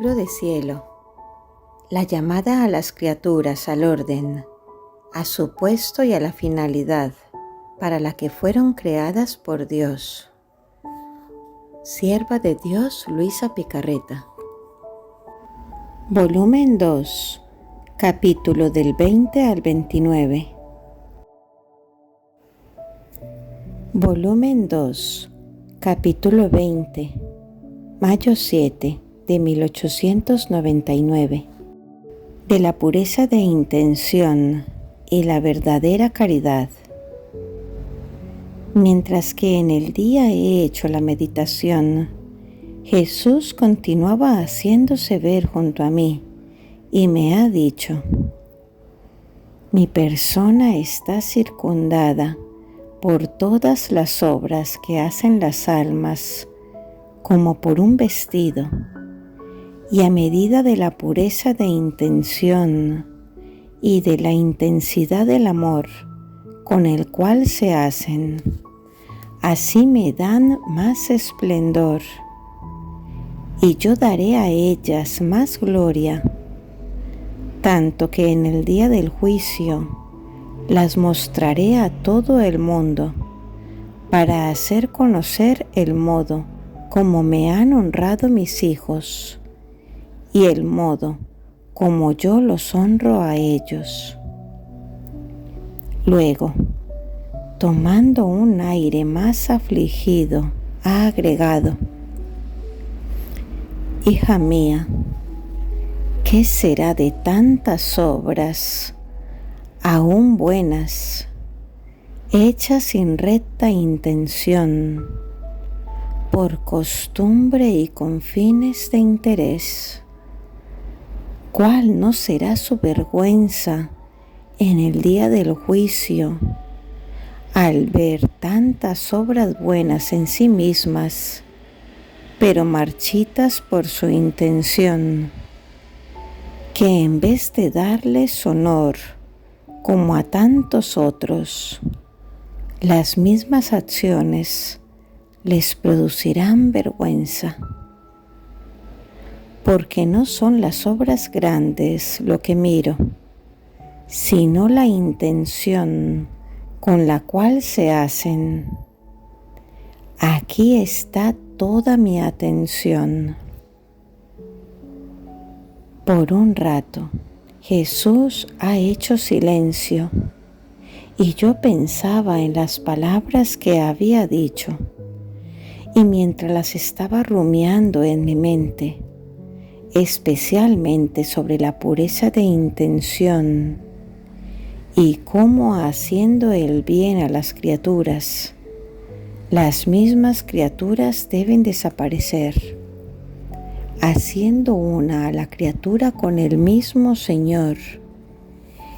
capítulo de cielo. La llamada a las criaturas al orden, a su puesto y a la finalidad para la que fueron creadas por Dios. Sierva de Dios Luisa Picarreta. Volumen 2, capítulo del 20 al 29. Volumen 2, capítulo 20, mayo 7 de 1899. De la pureza de intención y la verdadera caridad. Mientras que en el día he hecho la meditación, Jesús continuaba haciéndose ver junto a mí y me ha dicho: mi persona está circundada por todas las obras que hacen las almas, como por un vestido, y a medida de la pureza de intención y de la intensidad del amor con el cual se hacen, así me dan más esplendor, y yo daré a ellas más gloria, tanto que en el día del juicio las mostraré a todo el mundo, para hacer conocer el modo como me han honrado mis hijos, y el modo como yo los honro a ellos. Luego, tomando un aire más afligido, ha agregado: hija mía, ¿qué será de tantas obras, aún buenas, hechas sin recta intención, por costumbre y con fines de interés? ¿Cuál no será su vergüenza en el día del juicio, al ver tantas obras buenas en sí mismas, pero marchitas por su intención, que en vez de darles honor como a tantos otros, las mismas acciones les producirán vergüenza? Porque no son las obras grandes lo que miro, sino la intención con la cual se hacen. Aquí está toda mi atención. Por un rato, Jesús ha hecho silencio, y yo pensaba en las palabras que había dicho, y mientras las estaba rumiando en mi mente, especialmente sobre la pureza de intención y cómo haciendo el bien a las criaturas, las mismas criaturas deben desaparecer, haciendo una a la criatura con el mismo Señor,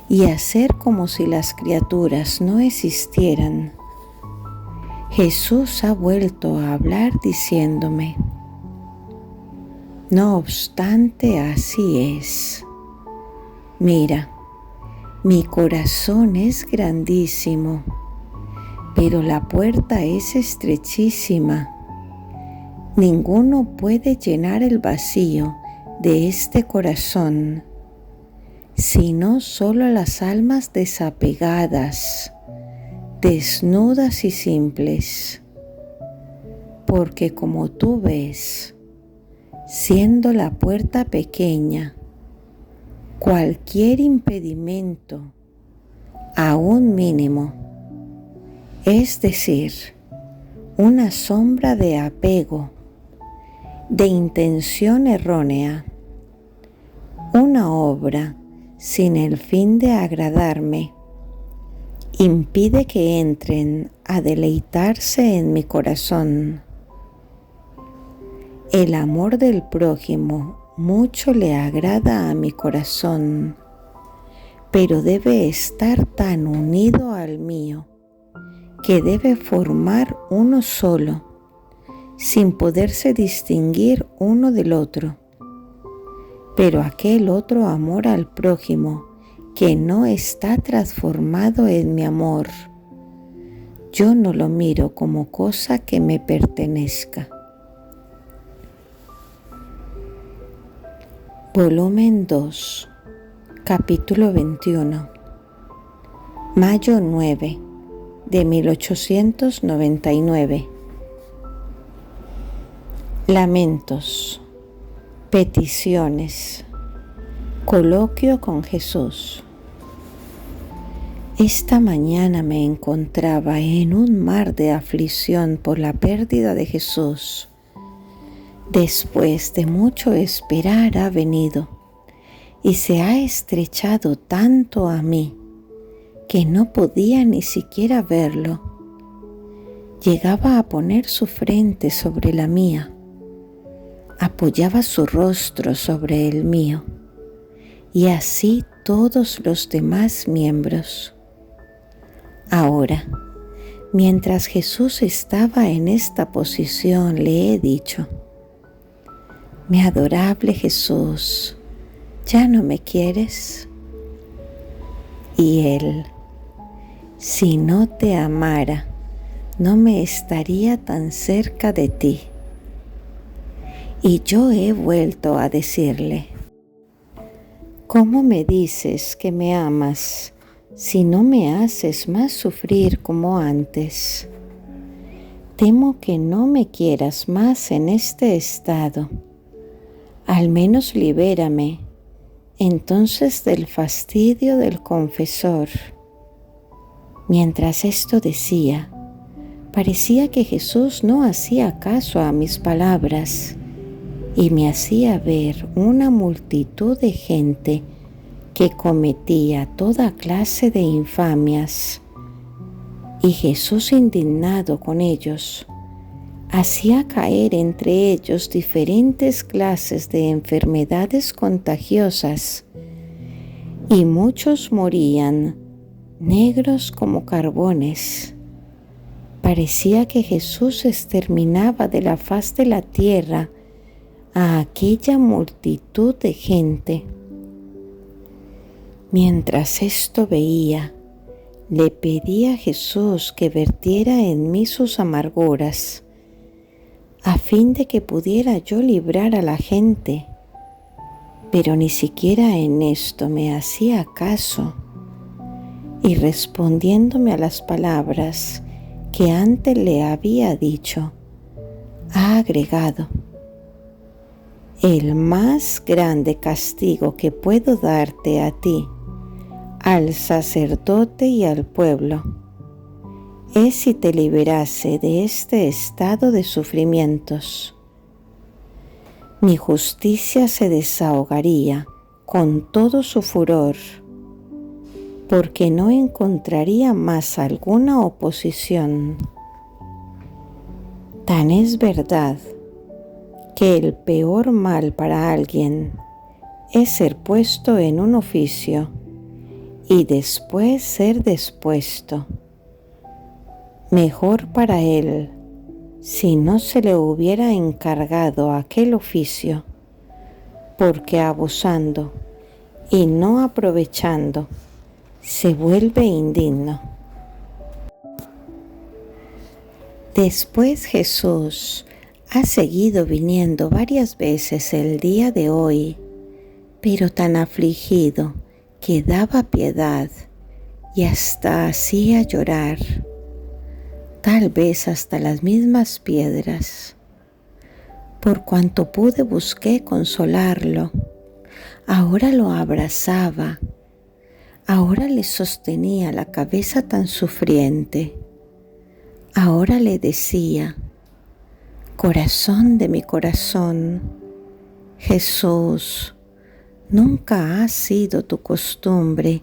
y hacer como si las criaturas no existieran. Jesús ha vuelto a hablar diciéndome: no obstante, así es. Mira, mi corazón es grandísimo, pero la puerta es estrechísima. Ninguno puede llenar el vacío de este corazón, sino solo las almas desapegadas, desnudas y simples. Porque como tú ves, siendo la puerta pequeña, cualquier impedimento, aún mínimo, es decir, una sombra de apego, de intención errónea, una obra sin el fin de agradarme, impide que entren a deleitarse en mi corazón. El amor del prójimo mucho le agrada a mi corazón, pero debe estar tan unido al mío que debe formar uno solo, sin poderse distinguir uno del otro. Pero aquel otro amor al prójimo que no está transformado en mi amor, yo no lo miro como cosa que me pertenezca. Volumen 2, capítulo 21, mayo 9 de 1899. Lamentos, peticiones, coloquio con Jesús. Esta mañana me encontraba en un mar de aflicción por la pérdida de Jesús. Después de mucho esperar ha venido y se ha estrechado tanto a mí que no podía ni siquiera verlo. Llegaba a poner su frente sobre la mía, apoyaba su rostro sobre el mío y así todos los demás miembros. Ahora, mientras Jesús estaba en esta posición, le he dicho: mi adorable Jesús, ¿ya no me quieres? Y Él: si no te amara, no me estaría tan cerca de ti. Y yo he vuelto a decirle: ¿cómo me dices que me amas si no me haces más sufrir como antes? Temo que no me quieras más en este estado. Al menos libérame entonces del fastidio del confesor. Mientras esto decía, parecía que Jesús no hacía caso a mis palabras y me hacía ver una multitud de gente que cometía toda clase de infamias. Y Jesús, indignado con ellos, hacía caer entre ellos diferentes clases de enfermedades contagiosas, y muchos morían, negros como carbones. Parecía que Jesús exterminaba de la faz de la tierra a aquella multitud de gente. Mientras esto veía, le pedí a Jesús que vertiera en mí sus amarguras, a fin de que pudiera yo librar a la gente, pero ni siquiera en esto me hacía caso, y respondiéndome a las palabras que antes le había dicho, ha agregado: el más grande castigo que puedo darte a ti, al sacerdote y al pueblo, es si te liberase de este estado de sufrimientos. Mi justicia se desahogaría con todo su furor, porque no encontraría más alguna oposición. Tan es verdad que el peor mal para alguien es ser puesto en un oficio y después ser despuesto. Mejor para él si no se le hubiera encargado aquel oficio, porque abusando y no aprovechando se vuelve indigno. Después Jesús ha seguido viniendo varias veces el día de hoy, pero tan afligido que daba piedad y hasta hacía llorar, tal vez hasta las mismas piedras. Por cuanto pude busqué consolarlo. Ahora lo abrazaba, ahora le sostenía la cabeza tan sufriente, ahora le decía: corazón de mi corazón, Jesús, nunca ha sido tu costumbre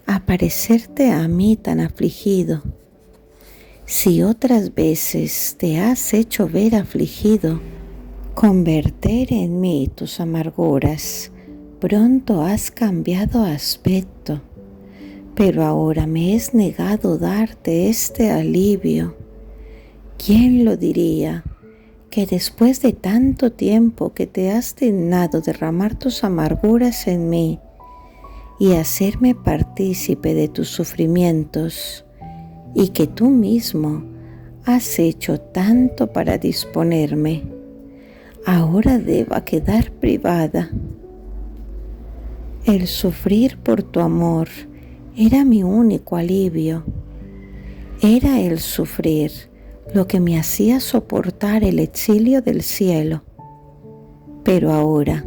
aparecerte a mí tan afligido. Si otras veces te has hecho ver afligido, con verter en mí tus amarguras, pronto has cambiado aspecto, pero ahora me es negado darte este alivio. ¿Quién lo diría? Que después de tanto tiempo que te has dignado derramar tus amarguras en mí y hacerme partícipe de tus sufrimientos, y que tú mismo has hecho tanto para disponerme, ahora deba quedar privada. El sufrir por tu amor era mi único alivio. Era el sufrir lo que me hacía soportar el exilio del cielo. Pero ahora,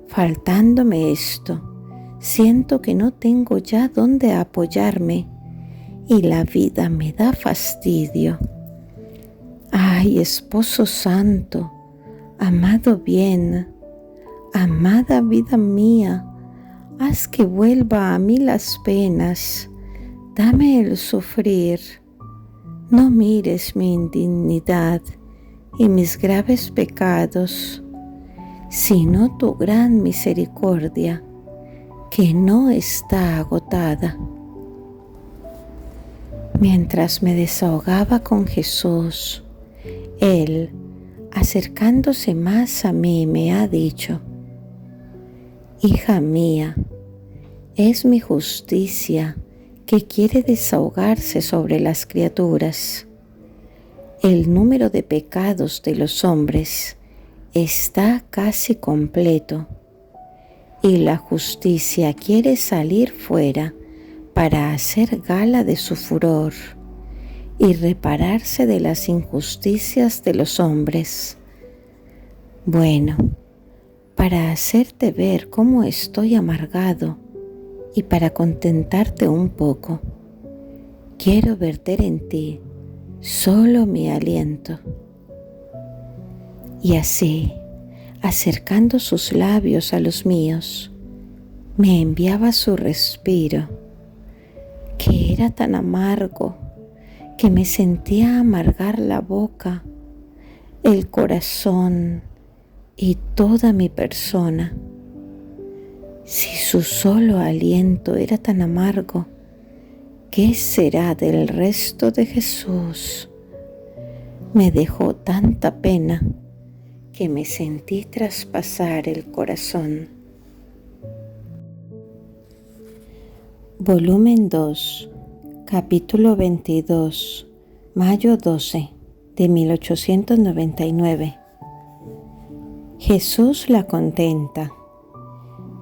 faltándome esto, siento que no tengo ya dónde apoyarme y la vida me da fastidio. Ay, Esposo Santo, amado bien, amada vida mía, haz que vuelva a mí las penas, dame el sufrir. No mires mi indignidad y mis graves pecados, sino tu gran misericordia, que no está agotada. Mientras me desahogaba con Jesús, Él, acercándose más a mí, me ha dicho: hija mía, es mi justicia que quiere desahogarse sobre las criaturas. El número de pecados de los hombres está casi completo y la justicia quiere salir fuera para hacer gala de su furor y repararse de las injusticias de los hombres. Bueno, para hacerte ver cómo estoy amargado y para contentarte un poco, quiero verter en ti solo mi aliento. Y así, acercando sus labios a los míos, me enviaba su respiro, que era tan amargo que me sentía amargar la boca, el corazón y toda mi persona. Si su solo aliento era tan amargo, ¿qué será del resto de Jesús? Me dejó tanta pena que me sentí traspasar el corazón. Volumen 2, capítulo 22, mayo 12 de 1899. Jesús la contenta.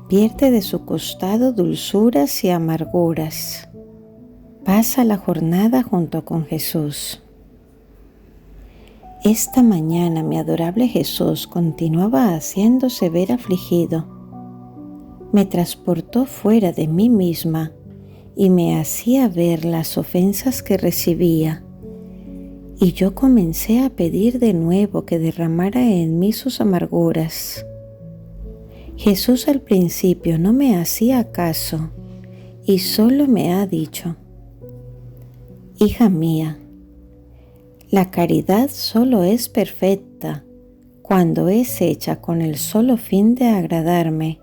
Vierte de su costado dulzuras y amarguras. Pasa la jornada junto con Jesús. Esta mañana mi adorable Jesús continuaba haciéndose ver afligido. Me transportó fuera de mí misma y me hacía ver las ofensas que recibía. Y yo comencé a pedir de nuevo que derramara en mí sus amarguras. Jesús al principio no me hacía caso y solo me ha dicho: hija mía, la caridad solo es perfecta cuando es hecha con el solo fin de agradarme,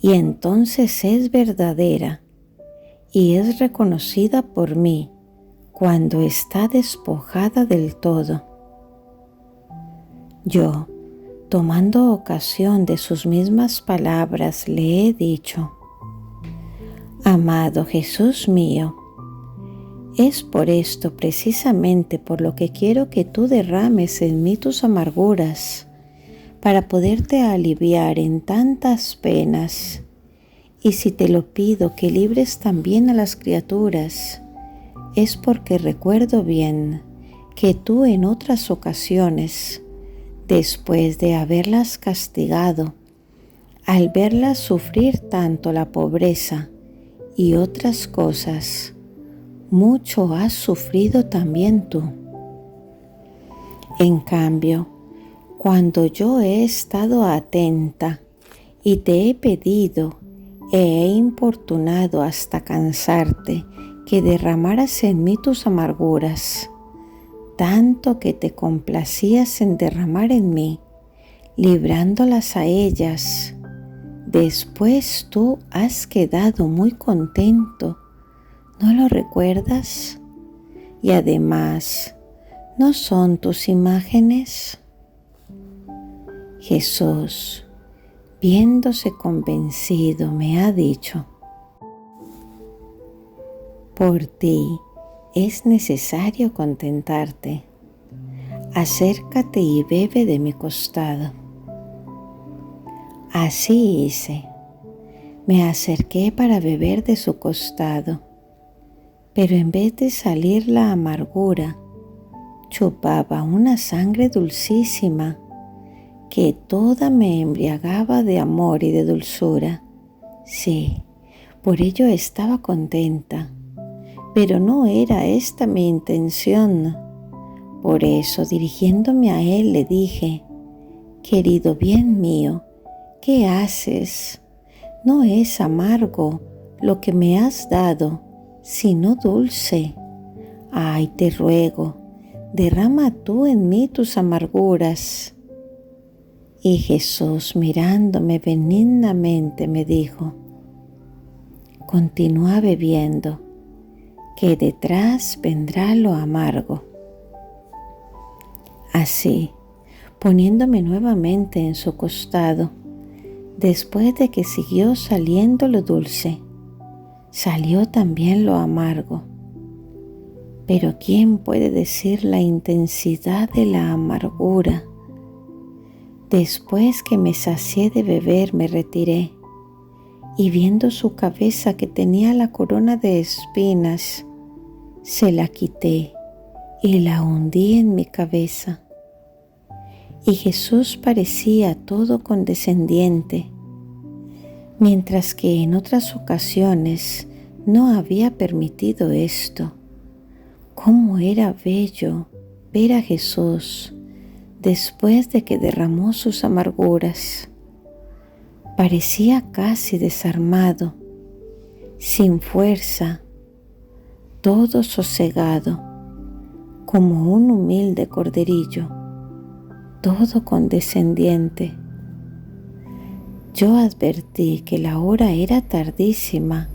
y entonces es verdadera y es reconocida por mí cuando está despojada del todo. Yo, tomando ocasión de sus mismas palabras, le he dicho: amado Jesús mío, es por esto precisamente por lo que quiero que tú derrames en mí tus amarguras, para poderte aliviar en tantas penas. Y si te lo pido que libres también a las criaturas, es porque recuerdo bien que tú en otras ocasiones, después de haberlas castigado, al verlas sufrir tanto la pobreza y otras cosas, mucho has sufrido también tú. En cambio, cuando yo he estado atenta y te he pedido e he importunado hasta cansarte que derramaras en mí tus amarguras, tanto que te complacías en derramar en mí, librándolas a ellas, después tú has quedado muy contento, ¿no lo recuerdas? Y además, ¿no son tus imágenes? Jesús, viéndose convencido, me ha dicho: por ti es necesario contentarte. Acércate y bebe de mi costado. Así hice. Me acerqué para beber de su costado, pero en vez de salir la amargura, chupaba una sangre dulcísima que toda me embriagaba de amor y de dulzura. Sí, por ello estaba contenta, pero no era esta mi intención. Por eso, dirigiéndome a él, le dije: querido bien mío, ¿qué haces? No es amargo lo que me has dado, sino dulce. Ay, te ruego, derrama tú en mí tus amarguras. Y Jesús, mirándome benignamente, me dijo: continúa bebiendo, que detrás vendrá lo amargo. Así, poniéndome nuevamente en su costado, después de que siguió saliendo lo dulce, salió también lo amargo. Pero ¿quién puede decir la intensidad de la amargura? Después que me sacié de beber, me retiré, y viendo su cabeza que tenía la corona de espinas, se la quité y la hundí en mi cabeza. Y Jesús parecía todo condescendiente, mientras que en otras ocasiones no había permitido esto. Cómo era bello ver a Jesús después de que derramó sus amarguras. Parecía casi desarmado, sin fuerza, todo sosegado, como un humilde corderillo, todo condescendiente. Yo advertí que la hora era tardísima,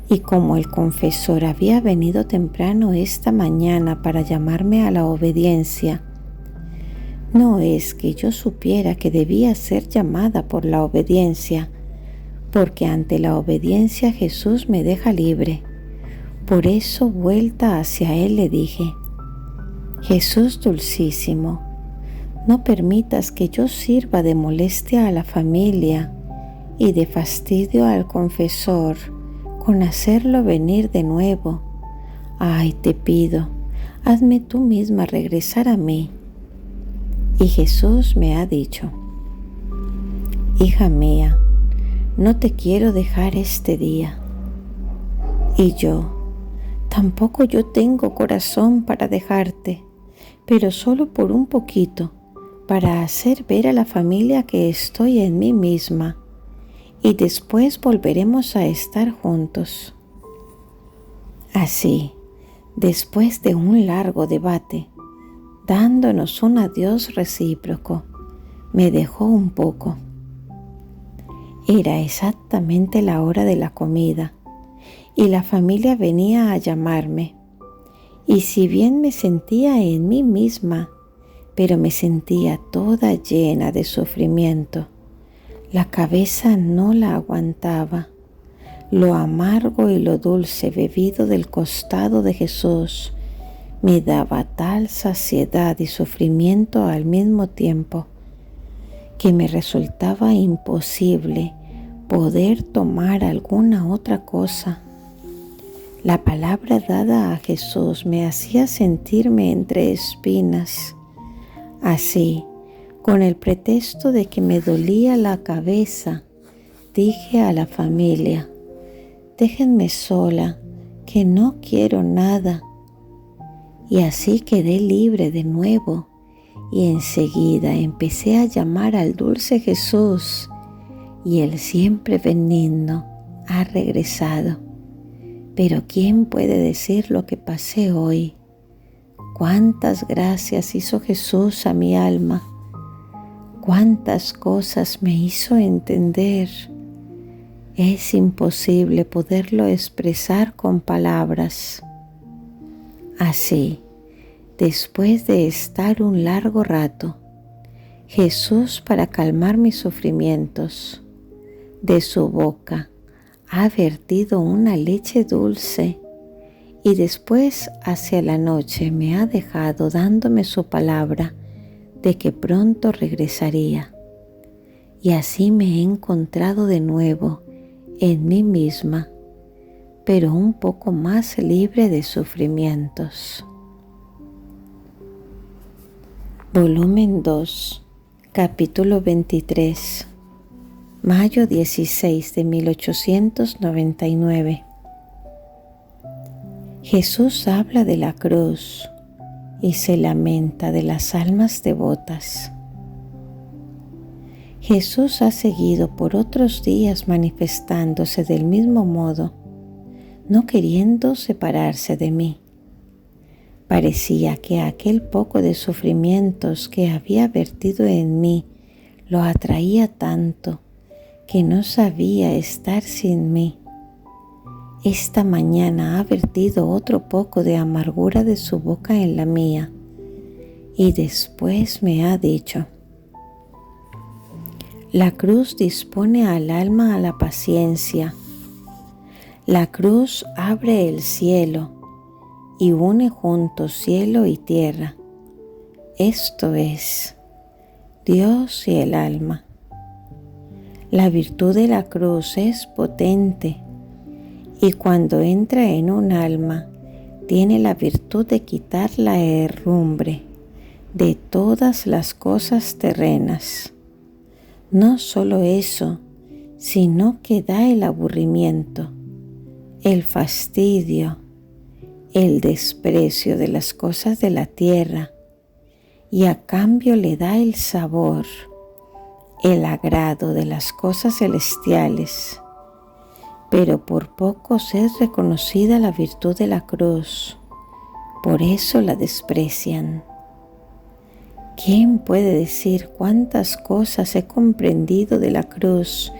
y como el confesor había venido temprano esta mañana para llamarme a la obediencia, no es que yo supiera que debía ser llamada por la obediencia, porque ante la obediencia Jesús me deja libre. Por eso, vuelta hacia él, le dije: Jesús dulcísimo, no permitas que yo sirva de molestia a la familia y de fastidio al confesor con hacerlo venir de nuevo. Ay, te pido, hazme tú misma regresar a mí. Y Jesús me ha dicho: hija mía, no te quiero dejar este día. Y yo: tampoco yo tengo corazón para dejarte, pero solo por un poquito, para hacer ver a la familia que estoy en mí misma, y después volveremos a estar juntos. Así, después de un largo debate, dándonos un adiós recíproco, me dejó un poco. Era exactamente la hora de la comida, y la familia venía a llamarme. Y si bien me sentía en mí misma, pero me sentía toda llena de sufrimiento. La cabeza no la aguantaba. Lo amargo y lo dulce bebido del costado de Jesús me daba tal saciedad y sufrimiento al mismo tiempo que me resultaba imposible poder tomar alguna otra cosa. La palabra dada a Jesús me hacía sentirme entre espinas. Así, con el pretexto de que me dolía la cabeza, dije a la familia: déjenme sola, que no quiero nada. Y así quedé libre de nuevo, y enseguida empecé a llamar al dulce Jesús, y el siempre benigno ha regresado. Pero ¿quién puede decir lo que pasé hoy? Cuántas gracias hizo Jesús a mi alma, cuántas cosas me hizo entender. Es imposible poderlo expresar con palabras. Así, después de estar un largo rato, Jesús, para calmar mis sufrimientos, de su boca ha vertido una leche dulce, y después hacia la noche me ha dejado dándome su palabra de que pronto regresaría. Y así me he encontrado de nuevo en mí misma, pero un poco más libre de sufrimientos. Volumen 2, capítulo 23, mayo 16 de 1899. Jesús habla de la cruz y se lamenta de las almas devotas. Jesús ha seguido por otros días manifestándose del mismo modo, no queriendo separarse de mí. Parecía que aquel poco de sufrimientos que había vertido en mí lo atraía tanto que no sabía estar sin mí. Esta mañana ha vertido otro poco de amargura de su boca en la mía y después me ha dicho: la cruz dispone al alma a la paciencia. La cruz abre el cielo y une juntos cielo y tierra. Esto es, Dios y el alma. La virtud de la cruz es potente y cuando entra en un alma, tiene la virtud de quitar la herrumbre de todas las cosas terrenas. No solo eso, sino que da el aburrimiento, el fastidio, el desprecio de las cosas de la tierra, y a cambio le da el sabor, el agrado de las cosas celestiales. Pero por pocos es reconocida la virtud de la cruz, por eso la desprecian. ¿Quién puede decir cuántas cosas he comprendido de la cruz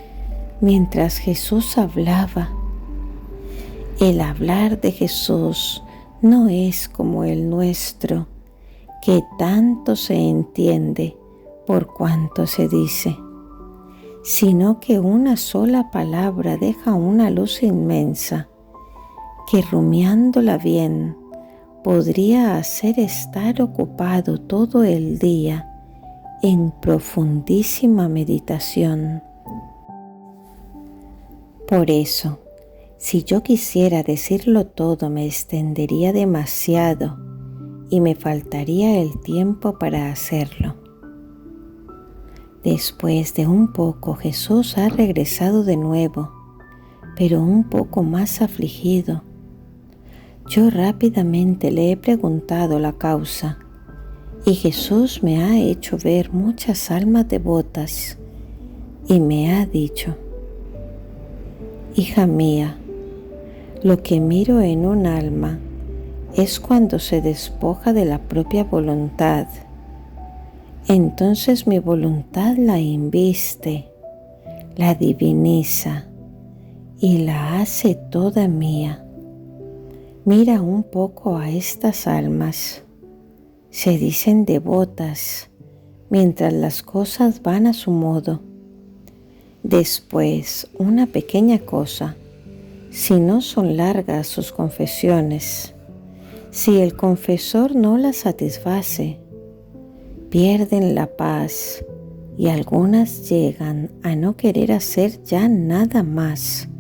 mientras Jesús hablaba? El hablar de Jesús no es como el nuestro, que tanto se entiende por cuanto se dice, sino que una sola palabra deja una luz inmensa, que rumiándola bien, podría hacer estar ocupado todo el día en profundísima meditación. Por eso, si yo quisiera decirlo todo, me extendería demasiado y me faltaría el tiempo para hacerlo. Después de un poco, Jesús ha regresado de nuevo, pero un poco más afligido. Yo rápidamente le he preguntado la causa y Jesús me ha hecho ver muchas almas devotas y me ha dicho: hija mía, lo que miro en un alma es cuando se despoja de la propia voluntad. Entonces mi voluntad la inviste, la diviniza y la hace toda mía. Mira un poco a estas almas. Se dicen devotas mientras las cosas van a su modo. Después, una pequeña cosa, si no son largas sus confesiones, si el confesor no las satisface, pierden la paz y algunas llegan a no querer hacer ya nada más.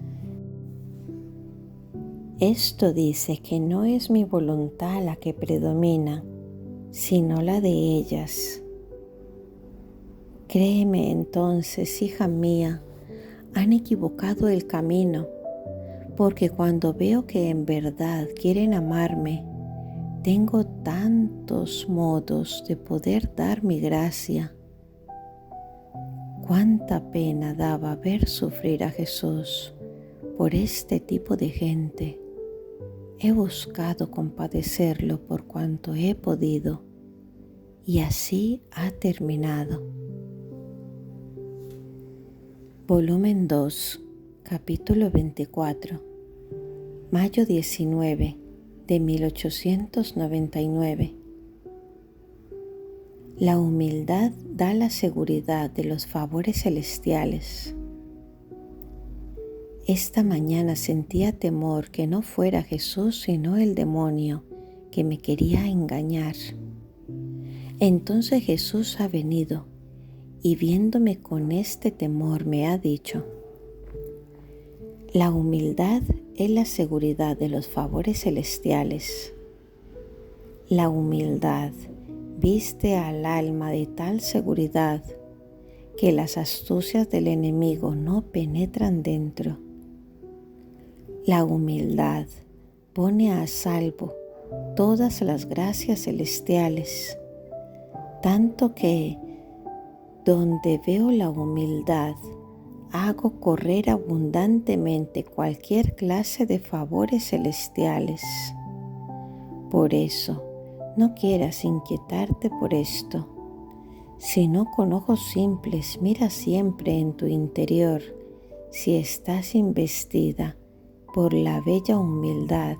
Esto dice que no es mi voluntad la que predomina, sino la de ellas. Créeme entonces, hija mía, han equivocado el camino, porque cuando veo que en verdad quieren amarme, tengo tantos modos de poder dar mi gracia. Cuánta pena daba ver sufrir a Jesús por este tipo de gente. He buscado compadecerlo por cuanto he podido, y así ha terminado. Volumen 2, capítulo 24, mayo 19 de 1899. La humildad da la seguridad de los favores celestiales. Esta mañana sentía temor que no fuera Jesús sino el demonio que me quería engañar. Entonces Jesús ha venido y viéndome con este temor me ha dicho: La humildad es la seguridad de los favores celestiales. La humildad viste al alma de tal seguridad que las astucias del enemigo no penetran dentro. La humildad pone a salvo todas las gracias celestiales, tanto que donde veo la humildad, hago correr abundantemente cualquier clase de favores celestiales. Por eso, no quieras inquietarte por esto, sino con ojos simples mira siempre en tu interior si estás investida por la bella humildad,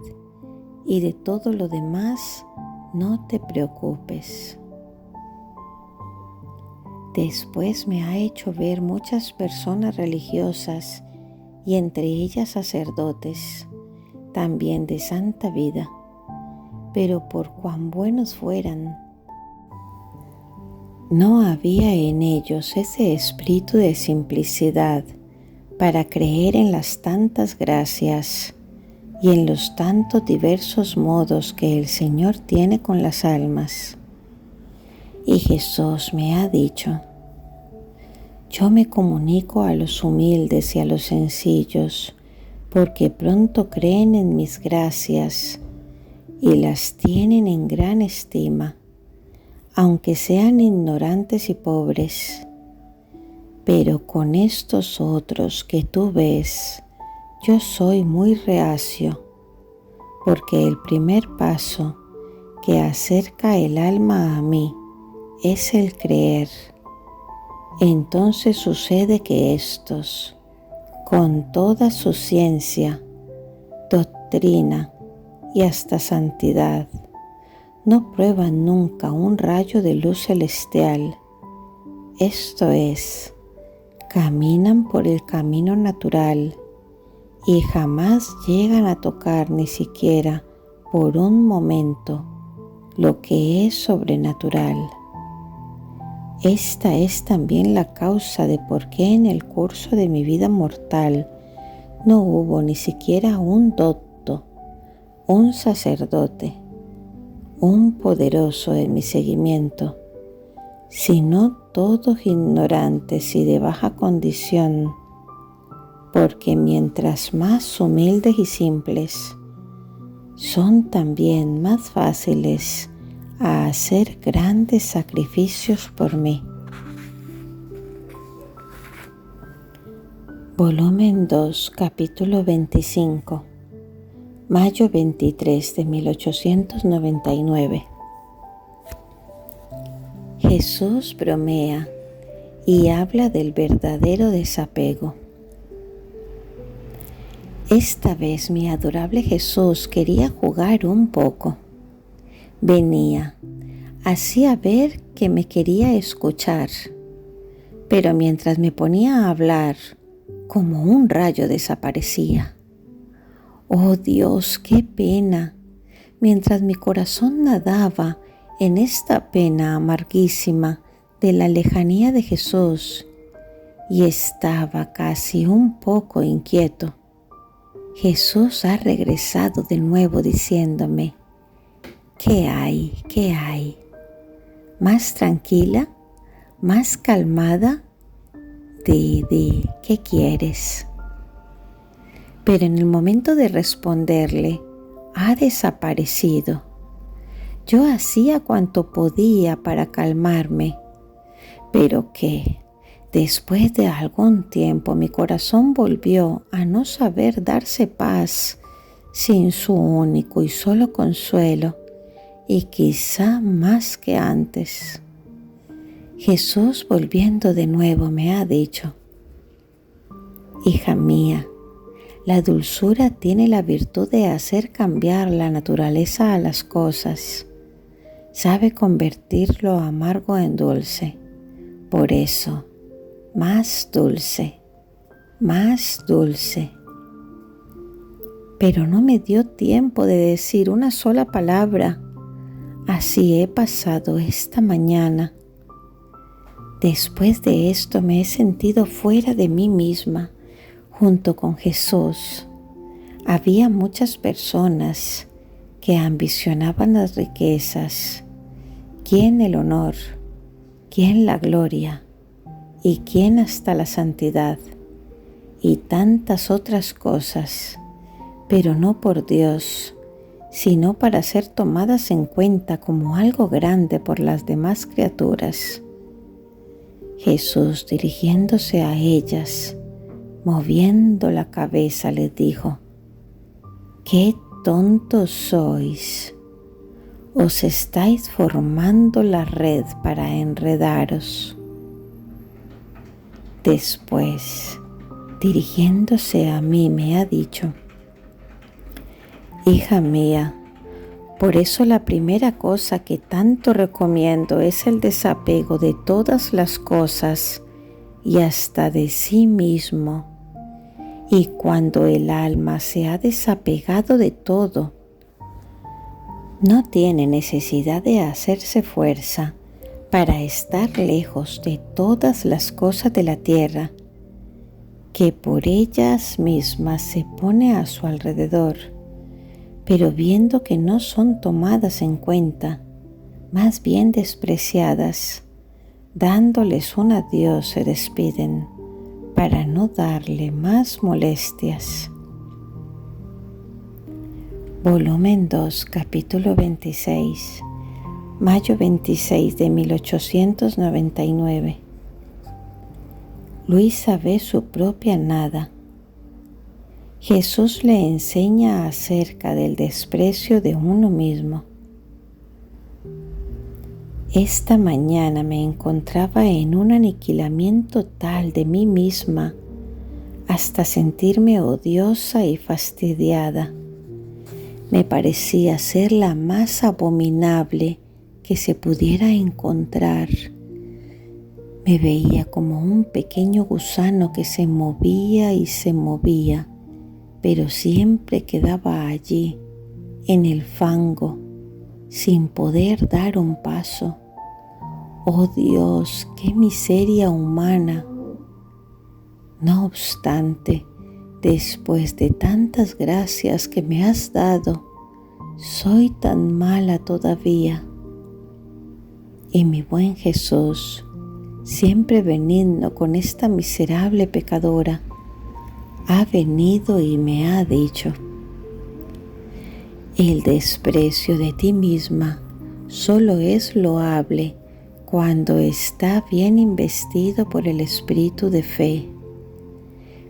y de todo lo demás no te preocupes. Después me ha hecho ver muchas personas religiosas y entre ellas sacerdotes, también de santa vida, pero por cuán buenos fueran, no había en ellos ese espíritu de simplicidad para creer en las tantas gracias y en los tantos diversos modos que el Señor tiene con las almas. Y Jesús me ha dicho: yo me comunico a los humildes y a los sencillos, porque pronto creen en mis gracias y las tienen en gran estima, aunque sean ignorantes y pobres. Pero con estos otros que tú ves, yo soy muy reacio, porque el primer paso que acerca el alma a mí es el creer. Entonces sucede que estos, con toda su ciencia, doctrina y hasta santidad, no prueban nunca un rayo de luz celestial, esto es, caminan por el camino natural y jamás llegan a tocar ni siquiera por un momento lo que es sobrenatural. Esta es también la causa de por qué en el curso de mi vida mortal no hubo ni siquiera un docto, un sacerdote, un poderoso en mi seguimiento, sino todos ignorantes y de baja condición, porque mientras más humildes y simples, son también más fáciles a hacer grandes sacrificios por mí. Volumen 2, capítulo 25, mayo 23 de 1899. Jesús bromea y habla del verdadero desapego. Esta vez mi adorable Jesús quería jugar un poco. Venía, hacía ver que me quería escuchar, pero mientras me ponía a hablar, como un rayo desaparecía. ¡Oh Dios, qué pena! Mientras mi corazón nadaba en esta pena amarguísima de la lejanía de Jesús y estaba casi un poco inquieto, Jesús ha regresado de nuevo diciéndome: ¿qué hay? ¿Qué hay? ¿Más tranquila? ¿Más calmada? Di, ¿qué quieres? Pero en el momento de responderle, ha desaparecido. Yo hacía cuanto podía para calmarme, pero que después de algún tiempo mi corazón volvió a no saber darse paz sin su único y solo consuelo, y quizá más que antes. Jesús, volviendo de nuevo, me ha dicho: hija mía, la dulzura tiene la virtud de hacer cambiar la naturaleza a las cosas. Sabe convertir lo amargo en dulce. Por eso, más dulce, más dulce. Pero no me dio tiempo de decir una sola palabra. Así he pasado esta mañana. Después de esto me he sentido fuera de mí misma, Junto con Jesús había muchas personas que ambicionaban las riquezas, quién el honor, quién la gloria y quién hasta la santidad y tantas otras cosas, pero no por Dios, sino para ser tomadas en cuenta como algo grande por las demás criaturas. Jesús, dirigiéndose a ellas, moviendo la cabeza, les dijo: «¡Qué tontos sois! Os estáis formando la red para enredaros». Después, dirigiéndose a mí, me ha dicho: «Hija mía, por eso la primera cosa que tanto recomiendo es el desapego de todas las cosas y hasta de sí mismo. Y cuando el alma se ha desapegado de todo, no tiene necesidad de hacerse fuerza para estar lejos de todas las cosas de la tierra, que por ellas mismas se pone a su alrededor, pero viendo que no son tomadas en cuenta, más bien despreciadas, dándoles un adiós se despiden para no darle más molestias». Volumen 2, capítulo 26, mayo 26 de 1899. Luisa ve su propia nada. Jesús le enseña acerca del desprecio de uno mismo. Esta mañana me encontraba en un aniquilamiento tal de mí misma hasta sentirme odiosa y fastidiada. Me parecía ser la más abominable que se pudiera encontrar. Me veía como un pequeño gusano que se movía y se movía, pero siempre quedaba allí, en el fango, sin poder dar un paso. ¡Oh Dios, qué miseria humana! No obstante, después de tantas gracias que me has dado, soy tan mala todavía. Y mi buen Jesús, siempre benigno con esta miserable pecadora, ha venido y me ha dicho: «El desprecio de ti misma solo es loable cuando está bien investido por el espíritu de fe.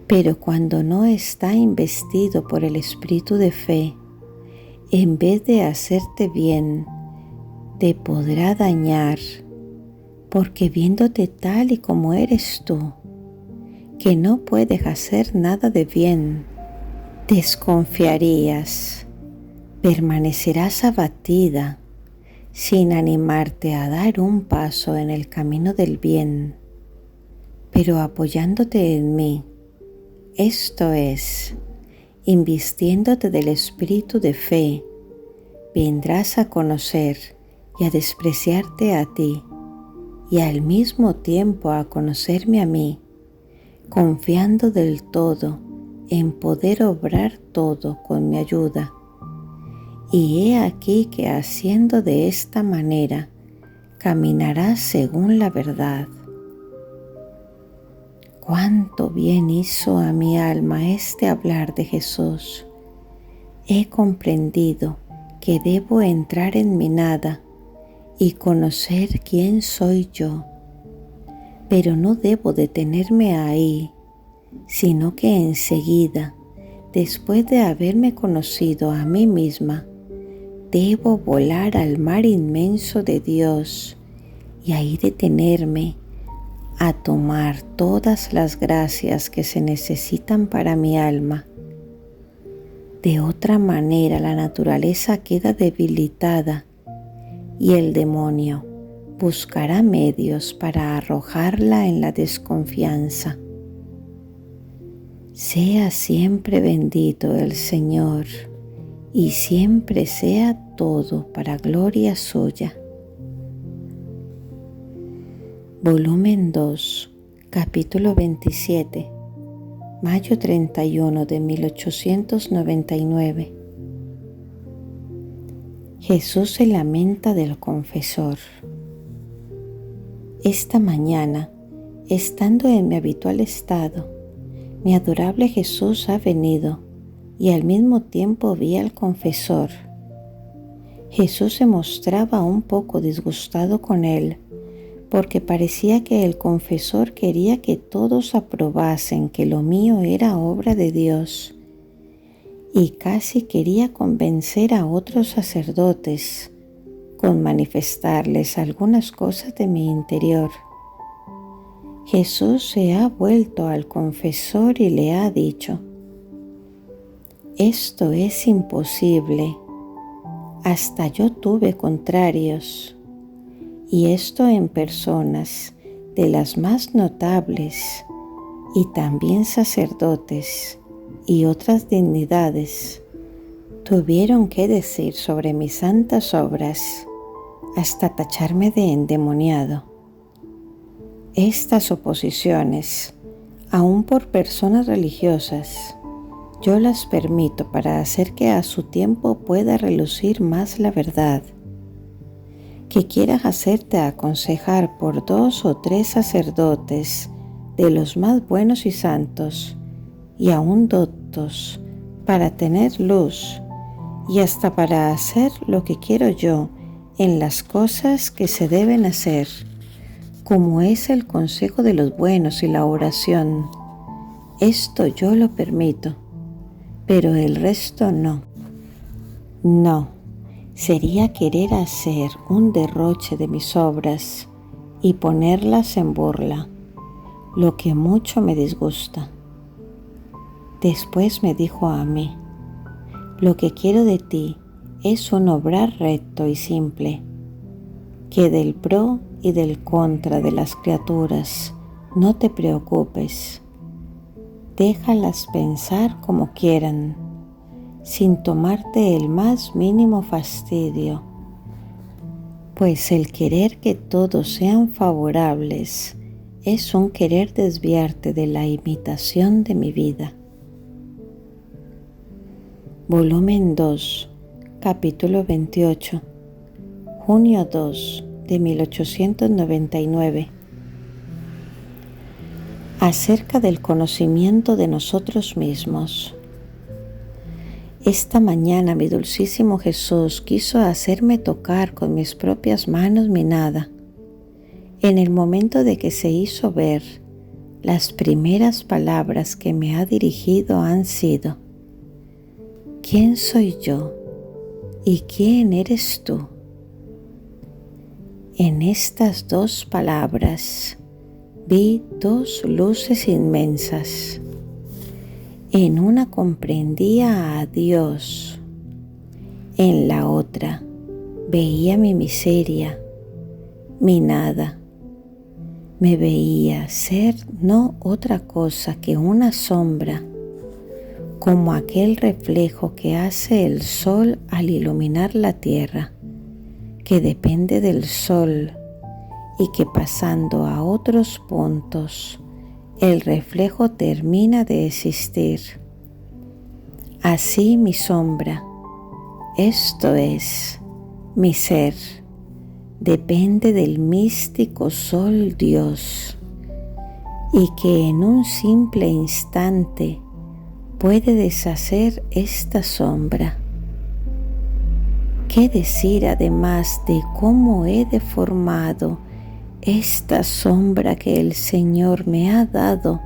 Pero cuando no está investido por el espíritu de fe, en vez de hacerte bien, te podrá dañar, porque viéndote tal y como eres tú, que no puedes hacer nada de bien, desconfiarías, permanecerás abatida, sin animarte a dar un paso en el camino del bien, pero apoyándote en mí, esto es, invistiéndote del espíritu de fe, vendrás a conocer y a despreciarte a ti, y al mismo tiempo a conocerme a mí, confiando del todo en poder obrar todo con mi ayuda. Y he aquí que haciendo de esta manera, caminarás según la verdad». Cuánto bien hizo a mi alma este hablar de Jesús. He comprendido que debo entrar en mi nada y conocer quién soy yo, pero no debo detenerme ahí, sino que enseguida, después de haberme conocido a mí misma, debo volar al mar inmenso de Dios y ahí detenerme a tomar todas las gracias que se necesitan para mi alma. De otra manera la naturaleza queda debilitada y el demonio buscará medios para arrojarla en la desconfianza. Sea siempre bendito el Señor y siempre sea todo para gloria suya. Volumen 2, capítulo 27, mayo 31 de 1899. Jesús se lamenta del confesor. Esta mañana, estando en mi habitual estado, mi adorable Jesús ha venido y al mismo tiempo vi al confesor. Jesús se mostraba un poco disgustado con él, porque parecía que el confesor quería que todos aprobasen que lo mío era obra de Dios, y casi quería convencer a otros sacerdotes con manifestarles algunas cosas de mi interior. Jesús se ha vuelto al confesor y le ha dicho: esto es imposible. Hasta yo tuve contrarios, y esto en personas de las más notables, y también sacerdotes y otras dignidades, tuvieron que decir sobre mis santas obras, hasta tacharme de endemoniado. Estas oposiciones, aun por personas religiosas, yo las permito para hacer que a su tiempo pueda relucir más la verdad. Que quieras hacerte aconsejar por 2 o 3 sacerdotes de los más buenos y santos, y aún doctos, para tener luz, y hasta para hacer lo que quiero yo en las cosas que se deben hacer, como es el consejo de los buenos y la oración. Esto yo lo permito, pero el resto no. No, sería querer hacer un derroche de mis obras y ponerlas en burla, lo que mucho me disgusta. Después me dijo a mí: lo que quiero de ti es un obrar recto y simple, que del pro y del contra de las criaturas no te preocupes. Déjalas pensar como quieran, sin tomarte el más mínimo fastidio, pues el querer que todos sean favorables es un querer desviarte de la imitación de mi vida. Volumen 2, capítulo 28, junio 2 de 1899. Acerca del conocimiento de nosotros mismos. Esta mañana mi dulcísimo Jesús quiso hacerme tocar con mis propias manos mi nada. En el momento de que se hizo ver, las primeras palabras que me ha dirigido han sido: ¿quién soy yo y quién eres tú? En estas 2 palabras vi 2 luces inmensas. En una comprendía a Dios, en la otra veía mi miseria, mi nada. Me veía ser no otra cosa que una sombra, como aquel reflejo que hace el sol al iluminar la tierra, que depende del sol, y que pasando a otros puntos, el reflejo termina de existir. Así mi sombra, esto es, mi ser, depende del místico sol Dios, y que en un simple instante puede deshacer esta sombra. ¿Qué decir además de cómo he deformado esta sombra que el Señor me ha dado,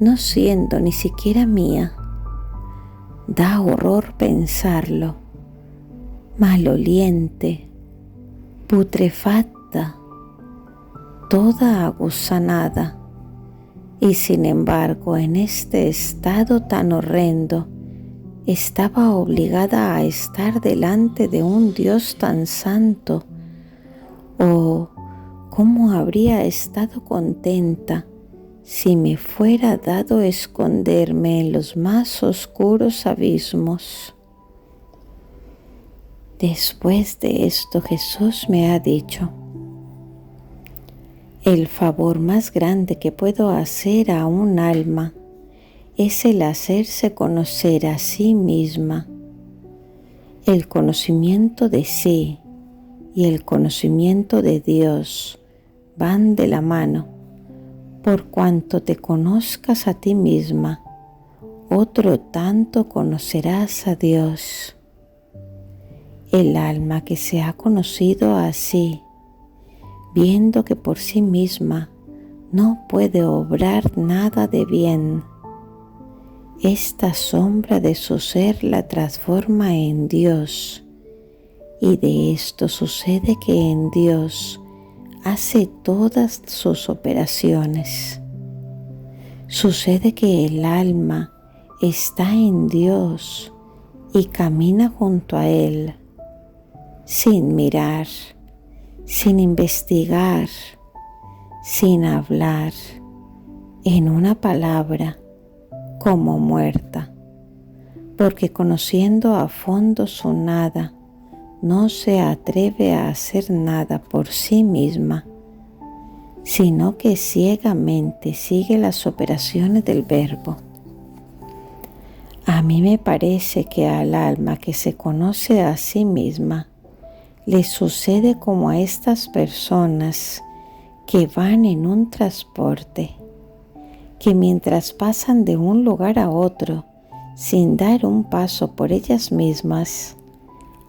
no siendo ni siquiera mía? Da horror pensarlo. Maloliente, putrefacta, toda aguzanada, y sin embargo en este estado tan horrendo estaba obligada a estar delante de un Dios tan santo. Oh, cómo habría estado contenta si me fuera dado esconderme en los más oscuros abismos. Después de esto Jesús me ha dicho: el favor más grande que puedo hacer a un alma es el hacerse conocer a sí misma. El conocimiento de sí y el conocimiento de Dios van de la mano. Por cuanto te conozcas a ti misma, otro tanto conocerás a Dios. El alma que se ha conocido así, viendo que por sí misma no puede obrar nada de bien, esta sombra de su ser la transforma en Dios, y de esto sucede que en Dios hace todas sus operaciones. Sucede que el alma está en Dios y camina junto a Él, sin mirar, sin investigar, sin hablar, en una palabra, como muerta, porque conociendo a fondo su nada, no se atreve a hacer nada por sí misma, sino que ciegamente sigue las operaciones del Verbo. A mí me parece que al alma que se conoce a sí misma le sucede como a estas personas que van en un transporte, que mientras pasan de un lugar a otro sin dar un paso por ellas mismas,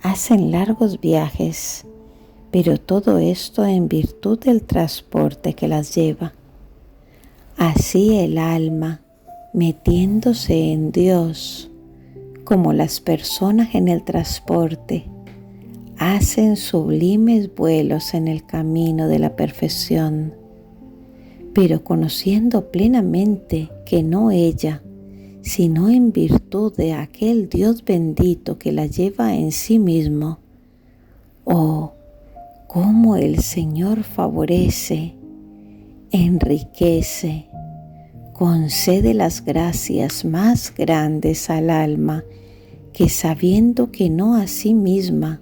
hacen largos viajes, pero todo esto en virtud del transporte que las lleva. Así el alma, metiéndose en Dios, como las personas en el transporte, hacen sublimes vuelos en el camino de la perfección, pero conociendo plenamente que no ella, sino en virtud de aquel Dios bendito que la lleva en sí mismo. Oh, cómo el Señor favorece, enriquece, concede las gracias más grandes al alma, que sabiendo que no a sí misma,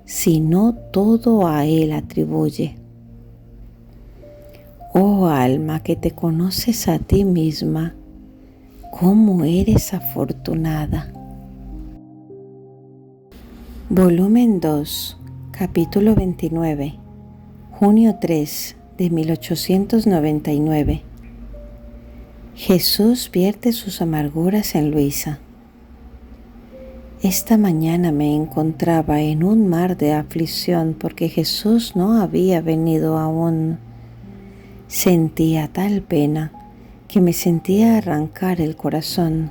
sino todo a Él atribuye. Oh alma que te conoces a ti misma, cómo eres afortunada. Volumen 2, capítulo 29, junio 3 de 1899. Jesús vierte sus amarguras en Luisa. Esta mañana me encontraba en un mar de aflicción porque Jesús no había venido aún. Sentía tal pena que me sentía arrancar el corazón.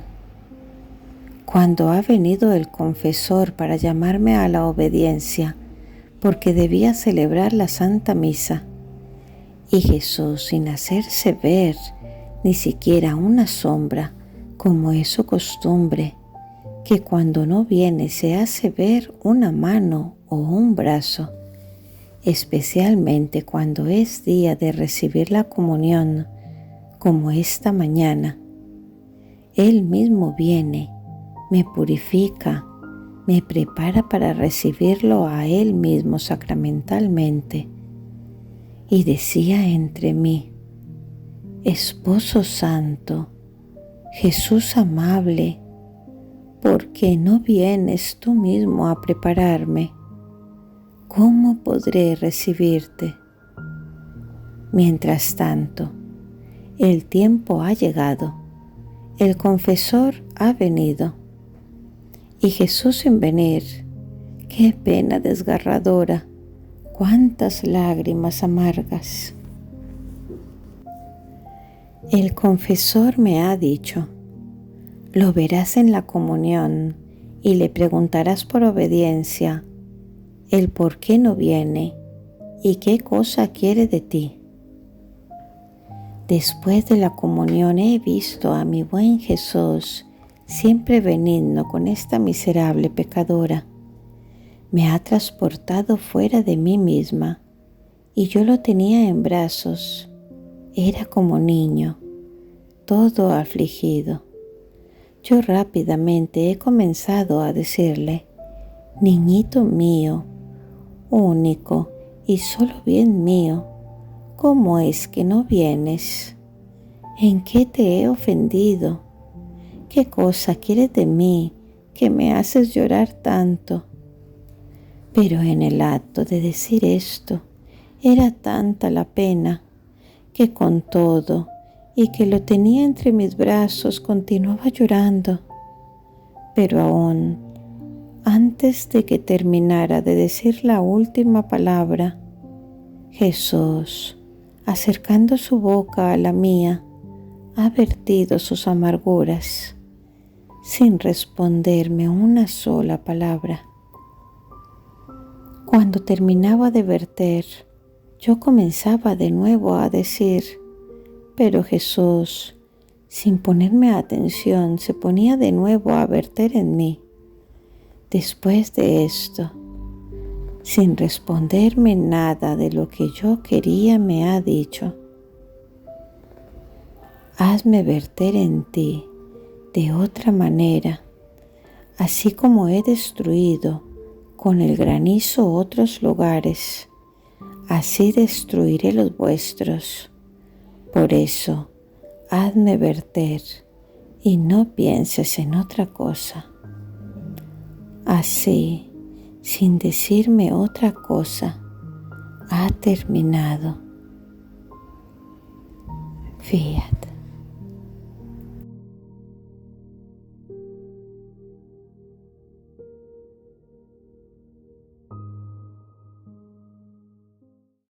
Cuando ha venido el confesor para llamarme a la obediencia, porque debía celebrar la Santa Misa, y Jesús, sin hacerse ver ni siquiera una sombra, como es su costumbre, que cuando no viene se hace ver una mano o un brazo, especialmente cuando es día de recibir la comunión, como esta mañana. Él mismo viene, me purifica, me prepara para recibirlo a Él mismo sacramentalmente. Y decía entre mí: Esposo Santo, Jesús amable, ¿por qué no vienes tú mismo a prepararme? ¿Cómo podré recibirte? Mientras tanto, el tiempo ha llegado, el confesor ha venido, y Jesús sin venir, qué pena desgarradora, cuántas lágrimas amargas. El confesor me ha dicho: lo verás en la comunión y le preguntarás por obediencia el por qué no viene y qué cosa quiere de ti. Después de la comunión he visto a mi buen Jesús siempre benigno con esta miserable pecadora. Me ha transportado fuera de mí misma y yo lo tenía en brazos. Era como niño, todo afligido. Yo rápidamente he comenzado a decirle: niñito mío, único y solo bien mío, ¿cómo es que no vienes? ¿En qué te he ofendido? ¿qué cosa quieres de mí que me haces llorar tanto? Pero en el acto de decir esto, era tanta la pena que con todo y que lo tenía entre mis brazos continuaba llorando. Pero aún antes de que terminara de decir la última palabra, Jesús, acercando su boca a la mía, ha vertido sus amarguras sin responderme una sola palabra. Cuando terminaba de verter, yo comenzaba de nuevo a decir, pero Jesús, sin ponerme atención, se ponía de nuevo a verter en mí. Después de esto, sin responderme nada de lo que yo quería, me ha dicho, hazme verter en ti de otra manera, así como he destruido con el granizo otros lugares, así destruiré los vuestros. Por eso, hazme verter y no pienses en otra cosa. Así, sin decirme otra cosa, ha terminado. Fiat.